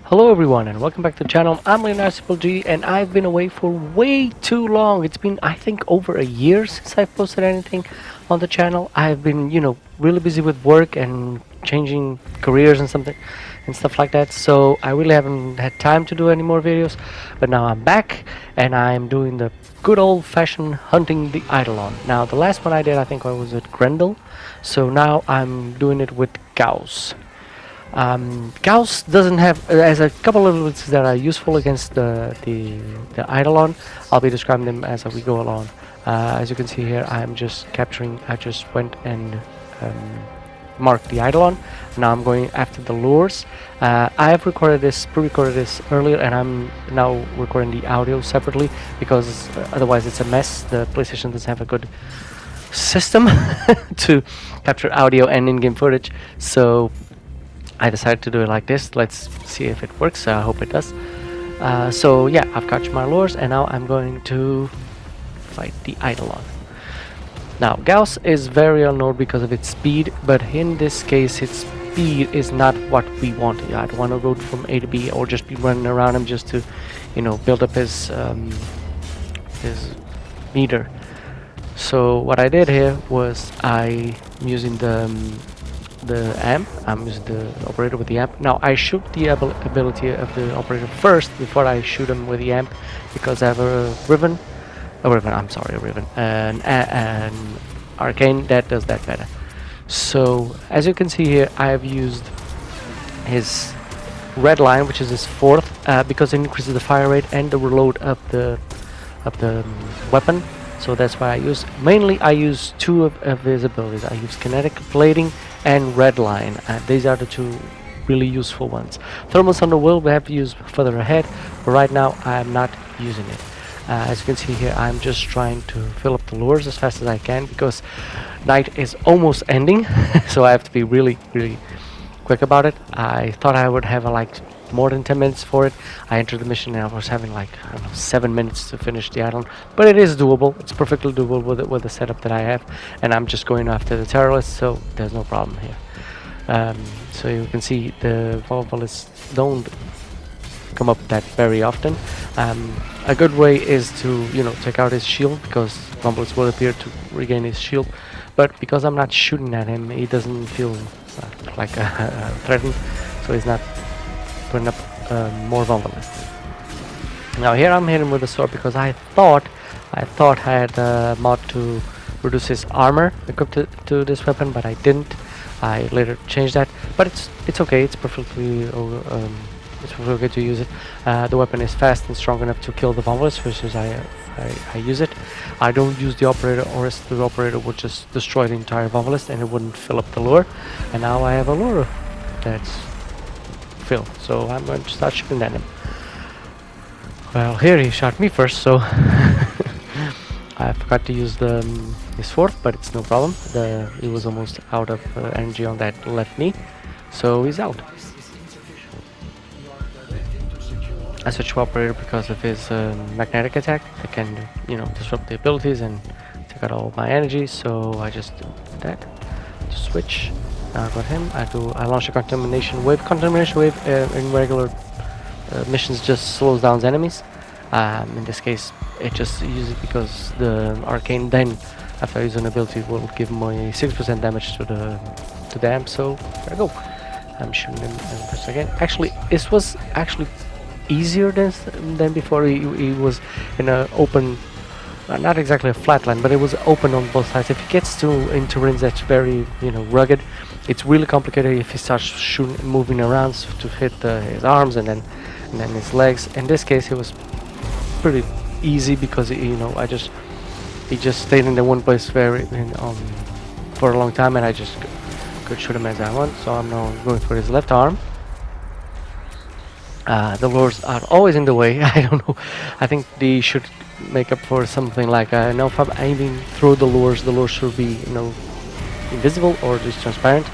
Hello everyone and welcome back to the channel. I'm G and I've been away for way too long. It's been I think over a year since I've posted anything on the channel. I've been, really busy with work and changing careers and something and stuff like that. So I really haven't had time to do any more videos. But now I'm back and I'm doing the good old-fashioned hunting the Eidolon. Now the last one I did I think I was at Grendel. So now I'm doing it with Gauss. Gauss doesn't have as a couple of abilities that are useful against the Eidolon. I'll be describing them as we go along. As you can see here, I'm just capturing. I just went and marked the Eidolon. Now I'm going after the lures. I have pre-recorded this earlier, and I'm now recording the audio separately because otherwise it's a mess. The PlayStation doesn't have a good system to capture audio and in-game footage, so I decided to do it like this. Let's see if it works. I hope it does. So yeah, I've captured my lures and now I'm going to fight the Eidolon. Now Gauss is very unknown because of its speed, but in this case its speed is not what we want. I don't want to go from A to B or just be running around him just to, build up his meter. So what I did here was I'm using the amp. I'm using the operator with the amp. Now I shoot the ability of the operator first before I shoot him with the amp because I have a riven, an arcane that does that better. So as you can see here, I have used his Redline, which is his fourth, because it increases the fire rate and the reload of the weapon. So that's why I use two of his abilities. I use Kinetic Plating and Redline. These are the two really useful ones. Thermal Thunder will have to use further ahead, but right now I am not using it. As you can see here, I'm just trying to fill up the lures as fast as I can because night is almost ending, so I have to be really, really quick about it. I thought I would have more than 10 minutes for it. I entered the mission and I was having 7 minutes to finish the island, but it is doable. It's perfectly doable with the setup that I have, and I'm just going after the terrorists, so there's no problem here. So you can see the Volvalists don't come up that very often. A good way is to take out his shield because Volvalists will appear to regain his shield, but because I'm not shooting at him, he doesn't feel threatened, so he's not putting up more Volvalists. Now here I'm hitting with the sword because I thought I had a mod to reduce his armor equipped to this weapon, but I didn't. I later changed that, but it's okay. It's perfectly okay to use it. The weapon is fast and strong enough to kill the Volvalists, which is I use it. I don't use the operator, or else the operator would just destroy the entire Volvalist and it wouldn't fill up the lure. And now I have a lure that's filled, so I'm going to start shooting at him. Well, here he shot me first, so I forgot to use his fourth, but it's no problem. He was almost out of energy on that left knee, so he's out. I switched to operator because of his magnetic attack. I can, disrupt the abilities and take out all my energy. So I just do that to switch. Now I got him. I launch a contamination wave. Contamination wave in regular missions just slows down enemies. In this case, it just uses because the arcane then, after I use an ability, will give me 6% damage to the amp. So there I go. I'm shooting him first again. Actually, this was easier than before. He was in an open, not exactly a flat line, but it was open on both sides. If he gets in terrains that's very rugged, it's really complicated if he starts shooting, moving around to hit his arms and then his legs. In this case, it was pretty easy because he just stayed in the one place for a long time, and I just could shoot him as I want. So I'm now going for his left arm. The lures are always in the way. I don't know. I think they should make up for something like now if I'm aiming through the lures should be invisible or just transparent.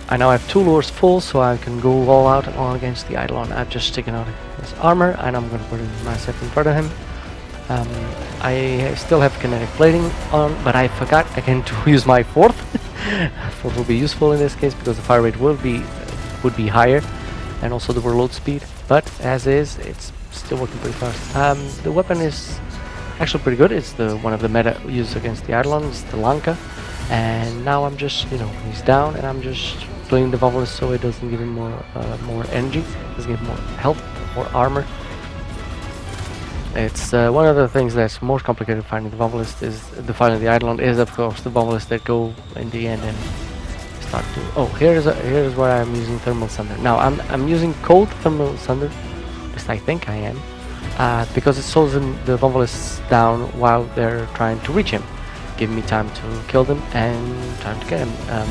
I now have 2 lures full, so I can go all out all against the Eidolon. I've just taken out his armor, and I'm going to put myself in front of him. I still have kinetic plating on, but I forgot again to use my fourth. Fourth will be useful in this case because the fire rate would be higher, and also the reload speed. But as is, it's still working pretty fast. The weapon is actually pretty good. It's the one of the meta used against the Eidolon. It's the Lanka, and now I'm just he's down, and I'm just playing the Vovelist so it doesn't give him more energy, doesn't give him more health, more armor. It's one of the things that's more complicated finding the Vovelist is finding the Eidolon is of course the Vovelist that go in the end and start to. Oh, here's where I'm using Thermal Thunder. Now I'm using cold Thermal Thunder. At least I think I am, because it slows the Vovelists down while they're trying to reach him, giving me time to kill them and time to get him.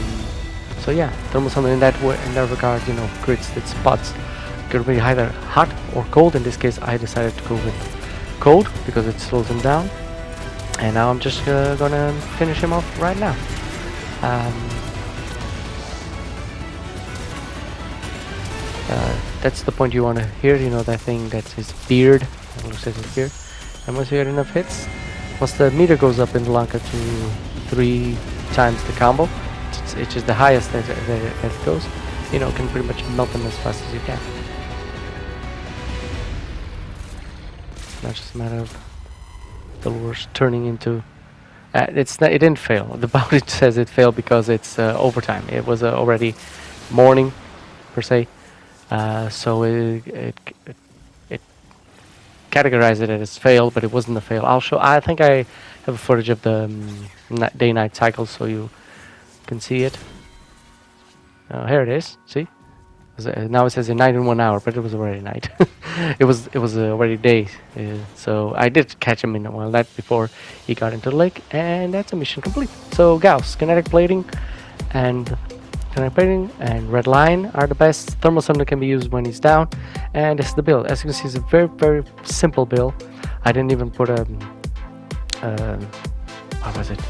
So yeah, Thermal Thunder in that regard, creates its spots. Could be either hot or cold. In this case, I decided to go with cold because it slows him down. And now I'm just gonna finish him off right now. That's the point you want to hear. That thing that's his beard. That looks like his beard. And once you get enough hits, once the meter goes up in the Lanka to 3 times the combo, which is the highest that it goes, can pretty much melt them as fast as you can. It's not just a matter of the lures turning into. It didn't fail. The bounty says it failed because it's overtime. It was already morning, per se. So it categorized it as failed, but it wasn't a fail. I think I have a footage of the day-night cycle, so you can see it. Here it is. See, now it says a night in 1 hour, but it was already night. it was already day. So I did catch him in a while that before he got into the lake, and that's a mission complete. So Gauss, Kinetic Plating, and Redline are the best. Thermal Thunder can be used when he's down, and this is the build. As you can see, it's a very, very simple build. I didn't even put a what was it?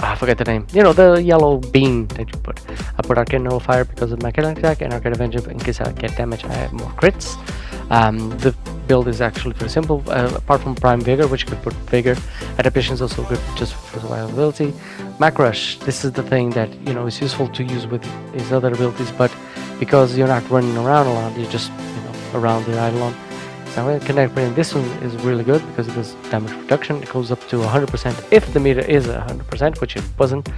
I forget the name. The yellow beam that you put. I put Arcane Nullifier because of my kinetic attack, and Arcane Avenger in case I get damage. I have more crits. The build is actually pretty simple, apart from Prime Vigor, which you could put Vigor. Adaptation is also good just for survivability. Macrush, this is the thing that is useful to use with his other abilities, but because you're not running around a lot, you're just around the Eidolon. So Kinetic Plating, this one is really good because it does damage reduction. It goes up to 100% if the meter is 100%, which it wasn't,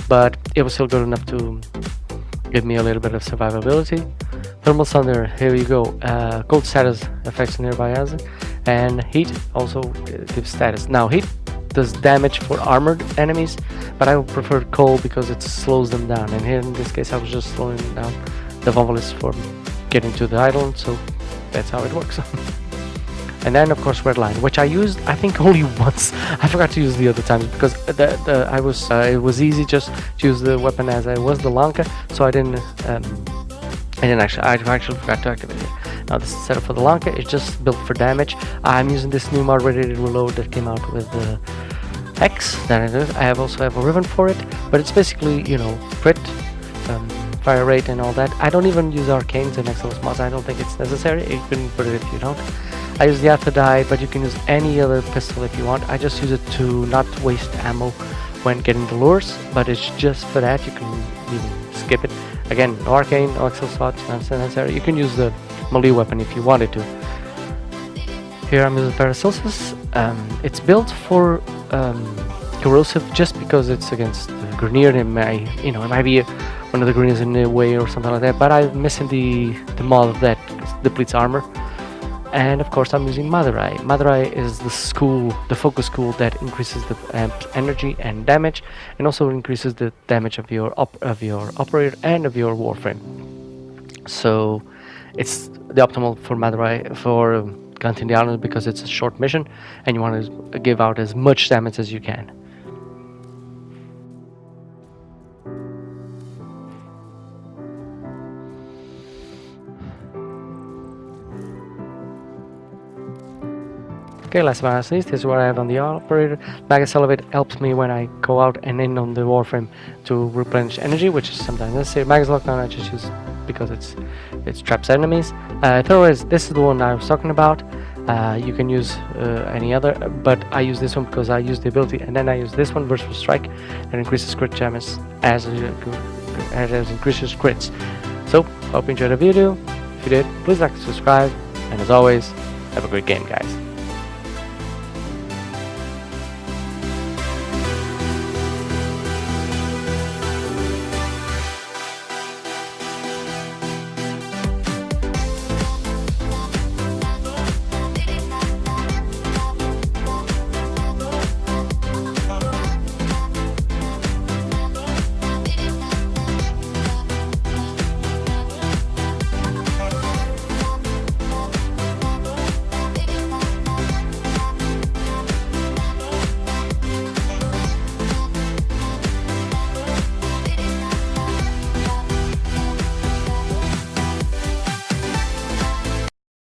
but it was still good enough to give me a little bit of survivability. Thermal Thunder, here you go. Cold status affects nearby assets, and heat also gives status. Now heat does damage for armored enemies, but I would prefer cold because it slows them down. And here in this case, I was just slowing down the Vovelist from getting to the Eidolon, so that's how it works. And then of course Redline, which I used I think only once. I forgot to use the other times because it was easy just to use the weapon as I was the Lanka, so I actually forgot to activate it. Now this is set up for the Lanka. It's just built for damage. I'm using this new mod Radiated Reload that came out with the X. I also have a ribbon for it, but it's basically crit, fire rate, and all that. I don't even use arcanes and Excellence mods. I don't think it's necessary. You can put it if you don't. I use the Aphrodite, but you can use any other pistol if you want. I just use it to not waste ammo when getting the lures, but it's just for that. You can even skip it. Again, no arcane, no Excel slots, not necessary. You can use the melee weapon if you wanted to. Here I'm using Paracelsus. It's built for corrosive just because it's against the Grenier. It might be one of the Greniers in the way or something like that, but I'm missing the mod that depletes armor. And of course I'm using Madurai. Madurai is the focus school that increases the energy and damage, and also increases the damage of your operator and of your Warframe. So it's the optimal for Madurai for Hunting the Island because it's a short mission and you want to give out as much damage as you can. Okay, last but not least, this is what I have on the operator. Mag Accelerate helps me when I go out and in on the Warframe to replenish energy, which is sometimes necessary. Mag Lockdown I just use because it traps enemies. Throwaways, this is the one I was talking about. You can use any other, but I use this one because I use the ability, and then I use this one, Burst for Strike, that increases crit damage as it increases crits. So, hope you enjoyed the video. If you did, please like and subscribe, and as always, have a great game, guys.